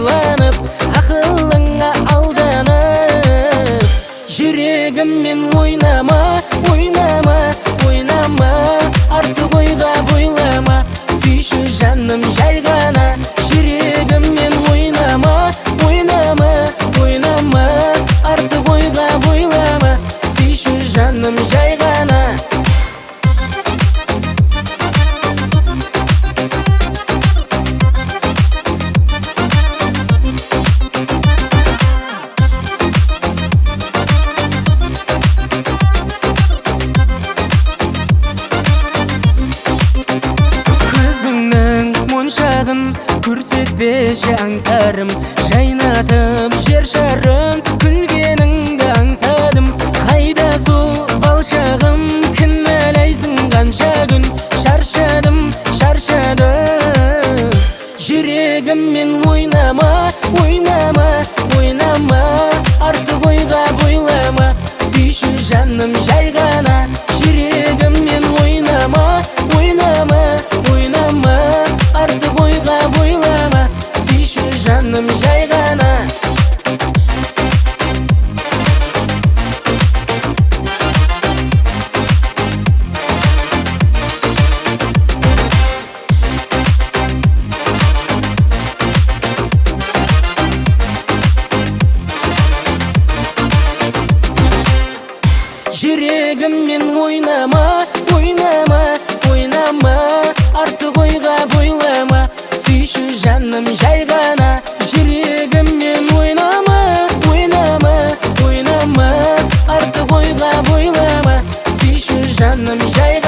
ойланып, ақылыңа алданып. Жүрегіммен ойнама, ойнама, ойнама, артық ойға бойлама, сүйші жаным жай ғана. Жүрегіммен ойнама, ойнама, ойнама, артық ойға бойлама, сүйші жаным жай ғана. Көрсетпеші аңсарым, жайнатып жер шарын, күлгеніңді аңсадым. Қайда сол балшағым, кінәлайсың қанша күн, шаршадым, шаршадым. Жүрегіммен ойнама, ойнама, ойнама, артық ойға бойлама, сүйші жаным жай ғана. Жүрегіммен ойнама, ойнама, ойнама, артық ойға бойлама, сүйші жаным жай ғана. Жүрегіммен ойнама, ойнама, ойнама, артық ойға бойлама, сүйші жаным жай ғана. Жүрегіммен ойнама, ойнама, ойнама, артық ойға бойлама, сүйші жаным жай ғана.